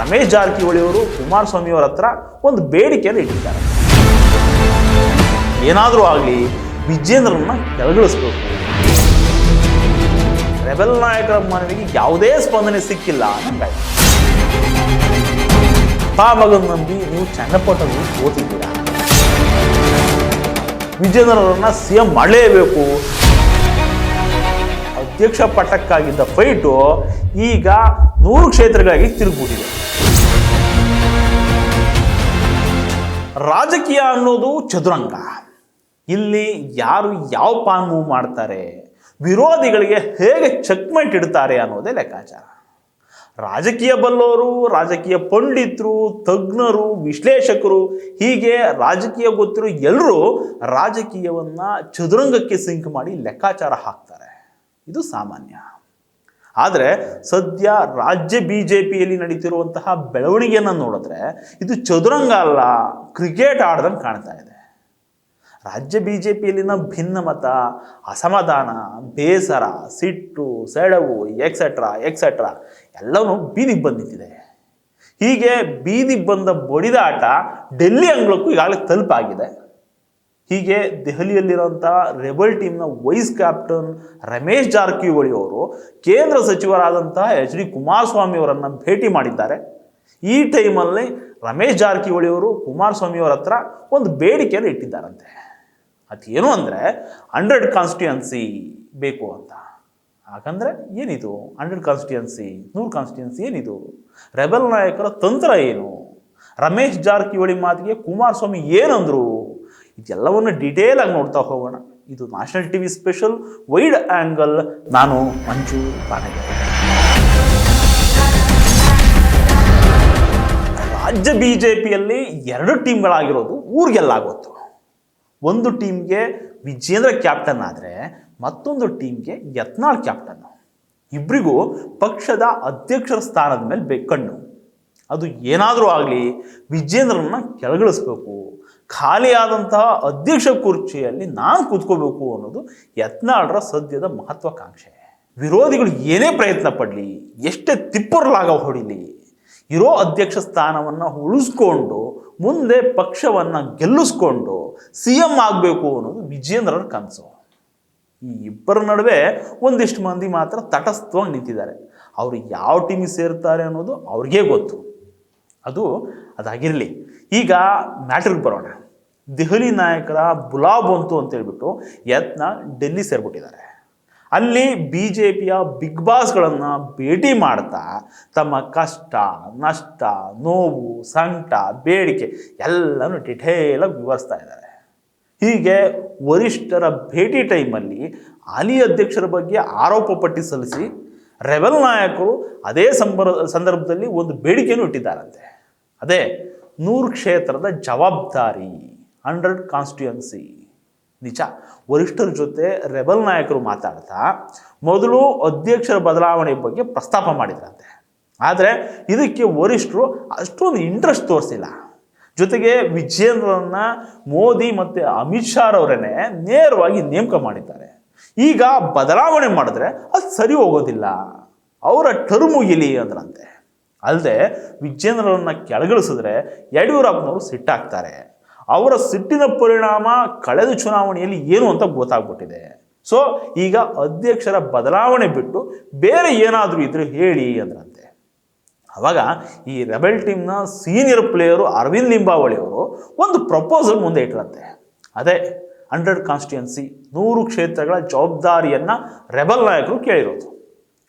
ರಮೇಶ್ ಜಾರಕಿಹೊಳಿ ಅವರು ಕುಮಾರಸ್ವಾಮಿ ಅವರ ಹತ್ರ ಒಂದು ಬೇಡಿಕೆಯನ್ನು ಇಟ್ಟಿದ್ದಾರೆ. ಏನಾದರೂ ಆಗಲಿ ವಿಜೇಂದ್ರನ್ನ ಕೆಳಗಿಳಿಸ್ಬೇಕು. ರೆಬೆಲ್ ನಾಯಕರ ಮನವಿಗೆ ಯಾವುದೇ ಸ್ಪಂದನೆ ಸಿಕ್ಕಿಲ್ಲ ಅನ್ನಂಗಾಯ್ತು. ಮಗನ ನಂಬಿ ನೀವು ಚನ್ನಪಟ್ಟಣ ಓದಿದ್ದೀರಾ. ವಿಜೇಂದ್ರರನ್ನ ಸಿಎಂ ಮಾಡಲೇಬೇಕು. ಅಧ್ಯಕ್ಷ ಪಟ್ಟಕ್ಕಾಗಿದ್ದ ಫೈಟು ಈಗ 100 ಕ್ಷೇತ್ರಗಳಿಗೆ ತಿರುಗಿಬಿಟ್ಟಿದೆ. ರಾಜಕೀಯ ಅನ್ನೋದು ಚದುರಂಗ. ಇಲ್ಲಿ ಯಾರು ಯಾವ ಪಾನ್ ಮೂವ್ ಮಾಡ್ತಾರೆ, ವಿರೋಧಿಗಳಿಗೆ ಹೇಗೆ ಚೆಕ್ಮೇಟ್ ಇಡ್ತಾರೆ ಅನ್ನೋದೇ ಲೆಕ್ಕಾಚಾರ. ರಾಜಕೀಯ ಬಲ್ಲವರು, ರಾಜಕೀಯ ಪಂಡಿತರು, ತಜ್ಞರು, ವಿಶ್ಲೇಷಕರು, ಹೀಗೆ ರಾಜಕೀಯ ಗೊತ್ತಿರೋ ಎಲ್ಲರೂ ರಾಜಕೀಯವನ್ನ ಚದುರಂಗಕ್ಕೆ ಸಿಂಕ್ ಮಾಡಿ ಲೆಕ್ಕಾಚಾರ ಹಾಕ್ತಾರೆ. ಇದು ಸಾಮಾನ್ಯ. ಆದರೆ ಸದ್ಯ ರಾಜ್ಯ ಬಿಜೆಪಿಯಲ್ಲಿ ನಡೀತಿರುವಂತಹ ಬೆಳವಣಿಗೆಯನ್ನು ನೋಡಿದ್ರೆ ಇದು ಚದುರಂಗ ಅಲ್ಲ, ಕ್ರಿಕೆಟ್ ಆಡ್ದಂಗೆ ಕಾಣ್ತಾ ಇದೆ. ರಾಜ್ಯ ಬಿಜೆಪಿಯಲ್ಲಿನ ಭಿನ್ನಮತ, ಅಸಮಾಧಾನ, ಬೇಸರ, ಸಿಟ್ಟು, ಸೆಳವು ಎಕ್ಸೆಟ್ರಾ ಎಲ್ಲವೂ ಬೀದಿಗೆ ಬಂದಿದೆ. ಹೀಗೆ ಬೀದಿಗೆ ಬಂದ ಬಡಿದಾಟ ಡೆಲ್ಲಿ ಅಂಗಳಕ್ಕೂ ಈಗಾಗಲೇ ತಲುಪಾಗಿದೆ. ಹೀಗೆ ದೆಹಲಿಯಲ್ಲಿರುವಂಥ ರೆಬಲ್ ಟೀಮ್ನ ವೈಸ್ ಕ್ಯಾಪ್ಟನ್ ರಮೇಶ್ ಜಾರಕಿಹೊಳಿ ಅವರು ಕೇಂದ್ರ ಸಚಿವರಾದಂತಹ ಎಚ್ ಡಿ ಕುಮಾರಸ್ವಾಮಿ ಅವರನ್ನು ಭೇಟಿ ಮಾಡಿದ್ದಾರೆ. ಈ ಟೈಮಲ್ಲಿ ರಮೇಶ್ ಜಾರಕಿಹೊಳಿ ಅವರು ಕುಮಾರಸ್ವಾಮಿ ಅವರ ಹತ್ರ ಒಂದು ಬೇಡಿಕೆಯನ್ನು ಇಟ್ಟಿದ್ದಾರಂತೆ. ಅದೇನು ಅಂದರೆ 100 ಕಾನ್ಸ್ಟಿಟ್ಯೂನ್ಸಿ ಬೇಕು ಅಂತ. ಹಾಗಂದ್ರೆ ಏನಿದು 100 ಕಾನ್ಸ್ಟಿಟ್ಯೂನ್ಸಿ, 100 ಕಾನ್ಸ್ಟಿಟ್ಯೂನ್ಸಿ ಏನಿದು? ರೆಬೆಲ್ ನಾಯಕರ ತಂತ್ರ ಏನು? ರಮೇಶ್ ಜಾರಕಿಹೊಳಿ ಮಾತಿಗೆ ಕುಮಾರಸ್ವಾಮಿ ಏನಂದ್ರು? ಇದೆಲ್ಲವನ್ನು ಡೀಟೇಲ್ ಆಗಿ ನೋಡ್ತಾ ಹೋಗೋಣ. ಇದು national TV special wide angle. ನಾನು ಮಂಜು ಬಾನಗೇರ. ರಾಜ್ಯ ಬಿಜೆಪಿಯಲ್ಲಿ 2 ಟೀಮ್ಗಳಾಗಿರೋದು ಊರಿಗೆಲ್ಲ ಗೊತ್ತು. ಒಂದು ಟೀಮ್ಗೆ ವಿಜೇಂದ್ರ ಕ್ಯಾಪ್ಟನ್ ಆದರೆ ಮತ್ತೊಂದು ಟೀಮ್ಗೆ ಯತ್ನಾಳ್ ಕ್ಯಾಪ್ಟನ್. ಇಬ್ಬರಿಗೂ ಪಕ್ಷದ ಅಧ್ಯಕ್ಷರ ಸ್ಥಾನದ ಮೇಲೆ ಕಣ್ಣು. ಅದು ಏನಾದರೂ ಆಗಲಿ ವಿಜೇಂದ್ರನ್ನ ಕೆಳಗಿಳಿಸ್ಬೇಕು, ಖಾಲಿಯಾದಂತಹ ಅಧ್ಯಕ್ಷ ಕುರ್ಚಿಯಲ್ಲಿ ನಾನು ಕೂತ್ಕೋಬೇಕು ಅನ್ನೋದು ಯತ್ನಾಳ್ರ ಸದ್ಯದ ಮಹತ್ವಾಕಾಂಕ್ಷೆ. ವಿರೋಧಿಗಳು ಏನೇ ಪ್ರಯತ್ನ ಪಡಲಿ, ಎಷ್ಟೇ ತಿಪ್ಪರ್ಲಾಗ ಹೊಡಿಲಿ, ಇರೋ ಅಧ್ಯಕ್ಷ ಸ್ಥಾನವನ್ನು ಉಳಿಸ್ಕೊಂಡು ಮುಂದೆ ಪಕ್ಷವನ್ನು ಗೆಲ್ಲಿಸ್ಕೊಂಡು CM ಆಗಬೇಕು ಅನ್ನೋದು ವಿಜೇಂದ್ರರ ಕನಸು. ಈ ಇಬ್ಬರ ನಡುವೆ ಒಂದಿಷ್ಟು ಮಂದಿ ಮಾತ್ರ ತಟಸ್ಥವಾಗಿ ನಿಂತಿದ್ದಾರೆ. ಅವರು ಯಾವ ಟೀಮಿಗೆ ಸೇರ್ತಾರೆ ಅನ್ನೋದು ಅವ್ರಿಗೇ ಗೊತ್ತು. ಅದಾಗಿರಲಿ. ಈಗ ಮ್ಯಾಟ್ರಿಗೆ ಬರೋಣ. ದೆಹಲಿ ನಾಯಕರ ಬುಲಾವ್ ಬಂತು ಅಂತ ಹೇಳ್ಬಿಟ್ಟು ಯತ್ನಾಳ್ ಡೆಲ್ಲಿ ಸೇರ್ಬಿಟ್ಟಿದ್ದಾರೆ. ಅಲ್ಲಿ BJPಯ ಬಿಗ್ ಬಾಸ್ಗಳನ್ನು ಭೇಟಿ ಮಾಡ್ತಾ ತಮ್ಮ ಕಷ್ಟ, ನಷ್ಟ, ನೋವು, ಸಂಕಟ, ಬೇಡಿಕೆ ಎಲ್ಲನೂ ಡಿಟೇಲಾಗಿ ವಿವರಿಸ್ತಾ ಇದ್ದಾರೆ. ಹೀಗೆ ವರಿಷ್ಠರ ಭೇಟಿ ಟೈಮಲ್ಲಿ ಹಾಲಿ ಅಧ್ಯಕ್ಷರ ಬಗ್ಗೆ ಆರೋಪ ಪಟ್ಟಿ ಸಲ್ಲಿಸಿ ರೆಬೆಲ್ ನಾಯಕರು ಅದೇ ಸಂದರ್ಭದಲ್ಲಿ ಒಂದು ಬೇಡಿಕೆಯನ್ನು ಇಟ್ಟಿದ್ದಾರಂತೆ. ಅದೇ 100 ಕ್ಷೇತ್ರದ ಜವಾಬ್ದಾರಿ, 100 ಕಾನ್ಸ್ಟಿಟ್ಯೂನ್ಸಿ. ನಿಜ, ವರಿಷ್ಠರ ಜೊತೆ ರೆಬೆಲ್ ನಾಯಕರು ಮಾತಾಡ್ತಾ ಮೊದಲು ಅಧ್ಯಕ್ಷರ ಬದಲಾವಣೆ ಬಗ್ಗೆ ಪ್ರಸ್ತಾಪ ಮಾಡಿದ್ರಂತೆ. ಆದರೆ ಇದಕ್ಕೆ ವರಿಷ್ಠರು ಅಷ್ಟೊಂದು ಇಂಟ್ರೆಸ್ಟ್ ತೋರಿಸಿಲ್ಲ. ಜೊತೆಗೆ ವಿಜೇಂದ್ರರನ್ನ ಮೋದಿ ಮತ್ತು ಅಮಿತ್ ಶಾ ಅವರನ್ನೇ ನೇರವಾಗಿ ನೇಮಕ ಮಾಡಿದ್ದಾರೆ. ಈಗ ಬದಲಾವಣೆ ಮಾಡಿದ್ರೆ ಅದು ಸರಿ ಹೋಗೋದಿಲ್ಲ, ಅವರ ಟರ್ಮ್ ಮುಗಿಲಿ ಅಂದ್ರಂತೆ. ಅಲ್ಲದೆ ವಿಜೇಂದ್ರರನ್ನ ಕೆಳಗಿಳಿಸಿದ್ರೆ ಯಡಿಯೂರಪ್ಪನವರು ಸಿಟ್ಟಾಗ್ತಾರೆ. ಅವರ ಸಿಟ್ಟಿನ ಪರಿಣಾಮ ಕಳೆದ ಚುನಾವಣೆಯಲ್ಲಿ ಏನು ಅಂತ ಗೊತ್ತಾಗ್ಬಿಟ್ಟಿದೆ. ಸೊ ಈಗ ಅಧ್ಯಕ್ಷರ ಬದಲಾವಣೆ ಬಿಟ್ಟು ಬೇರೆ ಏನಾದರೂ ಇದ್ರೆ ಹೇಳಿ ಅಂದ್ರಂತೆ. ಆವಾಗ ಈ ರೆಬೆಲ್ ಟೀಮ್ನ ಸೀನಿಯರ್ ಪ್ಲೇಯರು ಅರವಿಂದ್ ಲಿಂಬಾವಳಿ ಅವರು ಒಂದು ಪ್ರಪೋಸಲ್ ಮುಂದೆ ಇಟ್ಟರಂತೆ. ಅದೇ 100 ಕಾನ್ಸ್ಟಿಟ್ಯೂನ್ಸಿ, 100 ಕ್ಷೇತ್ರಗಳ ಜವಾಬ್ದಾರಿಯನ್ನು ರೆಬೆಲ್ ನಾಯಕರು ಕೇಳಿರೋದು.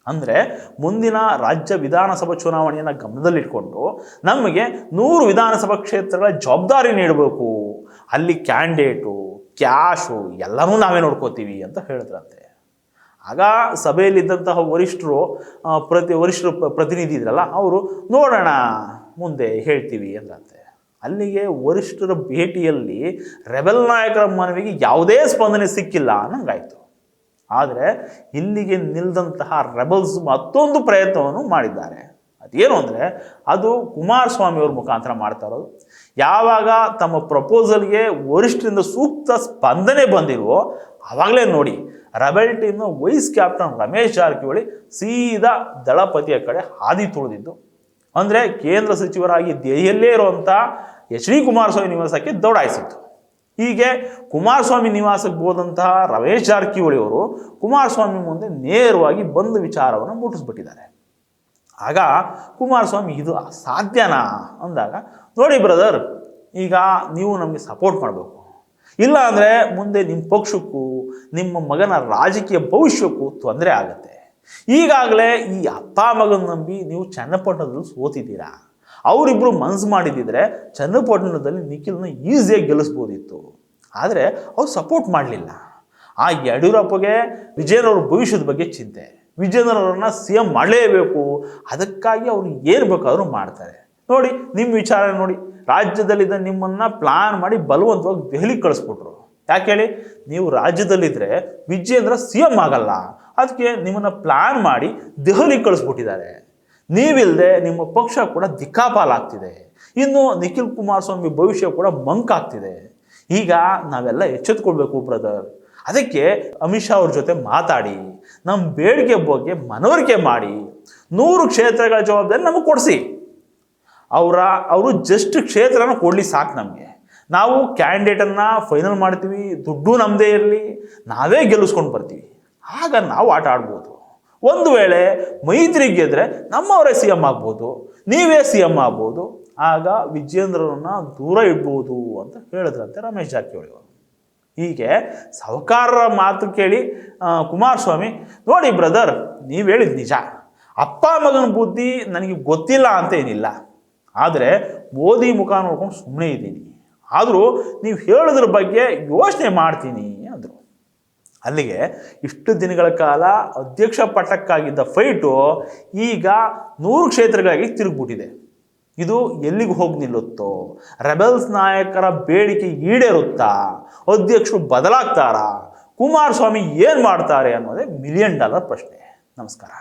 ಅಂದರೆ ಮುಂದಿನ ರಾಜ್ಯ ವಿಧಾನಸಭಾ ಚುನಾವಣೆಯನ್ನು ಗಮನದಲ್ಲಿಟ್ಕೊಂಡು ನಮಗೆ 100 ವಿಧಾನಸಭಾ ಕ್ಷೇತ್ರಗಳ ಜವಾಬ್ದಾರಿ ನೀಡಬೇಕು, ಅಲ್ಲಿ ಕ್ಯಾಂಡಿಡೇಟು, ಕ್ಯಾಶು ಎಲ್ಲನೂ ನಾವೇ ನೋಡ್ಕೋತೀವಿ ಅಂತ ಹೇಳಿದ್ರಂತೆ. ಆಗ ಸಭೆಯಲ್ಲಿದ್ದಂತಹ ವರಿಷ್ಠರು ಪ್ರತಿನಿಧಿ ಇದ್ರಲ್ಲ, ಅವರು ನೋಡೋಣ ಮುಂದೆ ಹೇಳ್ತೀವಿ ಅಂದ್ರಂತೆ. ಅಲ್ಲಿಗೆ ವರಿಷ್ಠರ ಭೇಟಿಯಲ್ಲಿ ರೆಬೆಲ್ ನಾಯಕರ ಮನವಿಗೆ ಯಾವುದೇ ಸ್ಪಂದನೆ ಸಿಕ್ಕಿಲ್ಲ ಅನ್ನಂಗಾಯ್ತು. ಆದರೆ ಇಲ್ಲಿಗೆ ನಿಲ್ಲದಂತಹ ರೆಬಲ್ಸ್ ಮತ್ತೊಂದು ಪ್ರಯತ್ನವನ್ನು ಮಾಡಿದ್ದಾರೆ. ಅದೇನು ಅಂದರೆ ಅದು ಕುಮಾರಸ್ವಾಮಿ ಅವ್ರ ಮುಖಾಂತರ ಮಾಡ್ತಾ ಇರೋದು. ಯಾವಾಗ ತಮ್ಮ ಪ್ರಪೋಸಲ್ಗೆ ವರಿಷ್ಠರಿಂದ ಸೂಕ್ತ ಸ್ಪಂದನೆ ಬಂದಿರುವೋ ಆವಾಗಲೇ ನೋಡಿ ರೆಬೆಲ್ ಟೀಮ್ನ ವೈಸ್ ಕ್ಯಾಪ್ಟನ್ ರಮೇಶ್ ಜಾರಕಿಹೊಳಿ ಸೀದಾ ದಳಪತಿಯ ಕಡೆ ಹಾದಿ ತುಳಿದಿದ್ದು. ಅಂದರೆ ಕೇಂದ್ರ ಸಚಿವರಾಗಿ ದೆಹಲಿಯಲ್ಲೇ ಇರುವಂಥ HD ಕುಮಾರಸ್ವಾಮಿ ನಿವಾಸಕ್ಕೆ ದೌಡಾಯಿಸಿತ್ತು. ಹೀಗೆ ಕುಮಾರಸ್ವಾಮಿ ನಿವಾಸಕ್ಕೆ ಹೋದಂತಹ ರಮೇಶ್ ಜಾರಕಿಹೊಳಿ ಅವರು ಕುಮಾರಸ್ವಾಮಿ ಮುಂದೆ ನೇರವಾಗಿ ಬಂದು ವಿಚಾರವನ್ನು ಮುಟ್ಟಿಸ್ಬಿಟ್ಟಿದ್ದಾರೆ. ಆಗ ಕುಮಾರಸ್ವಾಮಿ ಇದು ಸಾಧ್ಯನಾ ಅಂದಾಗ, ನೋಡಿ ಬ್ರದರ್, ಈಗ ನೀವು ನಮಗೆ ಸಪೋರ್ಟ್ ಮಾಡಬೇಕು, ಇಲ್ಲ ಅಂದರೆ ಮುಂದೆ ನಿಮ್ಮ ಪಕ್ಷಕ್ಕೂ ನಿಮ್ಮ ಮಗನ ರಾಜಕೀಯ ಭವಿಷ್ಯಕ್ಕೂ ತೊಂದರೆ ಆಗುತ್ತೆ. ಈಗಾಗಲೇ ಈ ಅಪ್ಪ ಮಗನ ನಂಬಿ ನೀವು ಚನ್ನಪಟ್ಟಣದಲ್ಲಿ ಸೋತಿದ್ದೀರಾ. ಅವರಿಬ್ಬರು ಮನಸ್ಸು ಮಾಡಿದ್ದಿದ್ರೆ ಚನ್ನಪಟ್ಟಣದಲ್ಲಿ ನಿಖಿಲ್ನ ಈಸಿಯಾಗಿ ಗೆಲ್ಲಿಸ್ಬೋದಿತ್ತು. ಆದರೆ ಅವ್ರು ಸಪೋರ್ಟ್ ಮಾಡಲಿಲ್ಲ. ಆ ಯಡಿಯೂರಪ್ಪಗೆ ವಿಜಯೇಂದ್ರ ಅವ್ರ ಭವಿಷ್ಯದ ಬಗ್ಗೆ ಚಿಂತೆ, ವಿಜಯೇಂದ್ರ ಅವ್ರನ್ನ CM ಮಾಡಲೇಬೇಕು, ಅದಕ್ಕಾಗಿ ಅವ್ರು ಏನು ಬೇಕಾದರೂ ಮಾಡ್ತಾರೆ. ನೋಡಿ ನಿಮ್ಮ ವಿಚಾರ ನೋಡಿ, ರಾಜ್ಯದಲ್ಲಿದ್ದ ನಿಮ್ಮನ್ನು ಪ್ಲಾನ್ ಮಾಡಿ ಬಲವಂತವಾಗಿ ದೆಹಲಿಗೆ ಕಳಿಸ್ಬಿಟ್ರು. ಯಾಕೆ ಹೇಳಿ, ನೀವು ರಾಜ್ಯದಲ್ಲಿದ್ದರೆ ವಿಜಯೇಂದ್ರ CM ಆಗಲ್ಲ, ಅದಕ್ಕೆ ನಿಮ್ಮನ್ನು ಪ್ಲಾನ್ ಮಾಡಿ ದೆಹಲಿಗೆ ಕಳಿಸ್ಬಿಟ್ಟಿದ್ದಾರೆ. ನೀವಿಲ್ಲದೆ ನಿಮ್ಮ ಪಕ್ಷ ಕೂಡ ದಿಕ್ಕಾಪಾಲಾಗ್ತಿದೆ. ಇನ್ನು ನಿಖಿಲ್ ಕುಮಾರಸ್ವಾಮಿ ಭವಿಷ್ಯ ಕೂಡ ಮಂಕಾಗ್ತಿದೆ. ಈಗ ನಾವೆಲ್ಲ ಎಚ್ಚೆತ್ಕೊಳ್ಬೇಕು ಬ್ರದರ್. ಅದಕ್ಕೆ ಅಮಿತ್ ಶಾ ಅವ್ರ ಜೊತೆ ಮಾತಾಡಿ ನಮ್ಮ ಬೇಡಿಕೆ ಬಗ್ಗೆ ಮನವರಿಕೆ ಮಾಡಿ 100 ಕ್ಷೇತ್ರಗಳ ಜವಾಬ್ದಾರಿ ನಮಗೆ ಕೊಡಿಸಿ. ಅವರು ಜಸ್ಟ್ ಕ್ಷೇತ್ರನ ಕೊಡಲಿ ಸಾಕು ನಮಗೆ. ನಾವು ಕ್ಯಾಂಡಿಡೇಟನ್ನು ಫೈನಲ್ ಮಾಡ್ತೀವಿ, ದುಡ್ಡು ನಮ್ಮದೇ ಇರಲಿ, ನಾವೇ ಗೆಲ್ಲಿಸ್ಕೊಂಡು ಬರ್ತೀವಿ. ಆಗ ನಾವು ಆಟ ಆಡ್ಬೋದು. ಒಂದು ವೇಳೆ ಮೈತ್ರಿ ಗೆದ್ರೆ ನಮ್ಮವರೇ CM ಆಗ್ಬೋದು, ನೀವೇ CM ಆಗ್ಬೋದು. ಆಗ ವಿಜಯೇಂದ್ರರನ್ನ ದೂರ ಇಡ್ಬೋದು ಅಂತ ಹೇಳಿದ್ರಂತೆ ರಮೇಶ್ ಜಾರಕಿಹೊಳಿ ಅವರು. ಹೀಗೆ ಸಾಹುಕಾರರ ಮಾತು ಕೇಳಿ ಕುಮಾರಸ್ವಾಮಿ, ನೋಡಿ ಬ್ರದರ್, ನೀವು ಹೇಳಿದ ನಿಜ, ಅಪ್ಪ ಮಗನ ಬುದ್ಧಿ ನನಗೆ ಗೊತ್ತಿಲ್ಲ ಅಂತ ಏನಿಲ್ಲ, ಆದರೆ ಮೋದಿ ಮುಖ ನೋಡ್ಕೊಂಡು ಸುಮ್ಮನೆ ಇದ್ದೀನಿ, ಆದರೂ ನೀವು ಹೇಳೋದ್ರ ಬಗ್ಗೆ ಯೋಚನೆ ಮಾಡ್ತೀನಿ ಅಂದರು. ಅಲ್ಲಿಗೆ ಇಷ್ಟು ದಿನಗಳ ಕಾಲ ಅಧ್ಯಕ್ಷ ಪಟ್ಟಕ್ಕಾಗಿದ್ದ ಫೈಟು ಈಗ 100 ಕ್ಷೇತ್ರಗಳಿಗೆ ತಿರುಗಿಬಿಟ್ಟಿದೆ. ಇದು ಎಲ್ಲಿಗೆ ಹೋಗಿ ನಿಲ್ಲುತ್ತೋ? ರೆಬೆಲ್ಸ್ ನಾಯಕರ ಬೇಡಿಕೆ ಈಡೇರುತ್ತಾ? ಅಧ್ಯಕ್ಷರು ಬದಲಾಗ್ತಾರಾ? ಕುಮಾರಸ್ವಾಮಿ ಏನು ಮಾಡ್ತಾರೆ ಅನ್ನೋದೇ $1 ಮಿಲಿಯನ್ ಪ್ರಶ್ನೆ. ನಮಸ್ಕಾರ.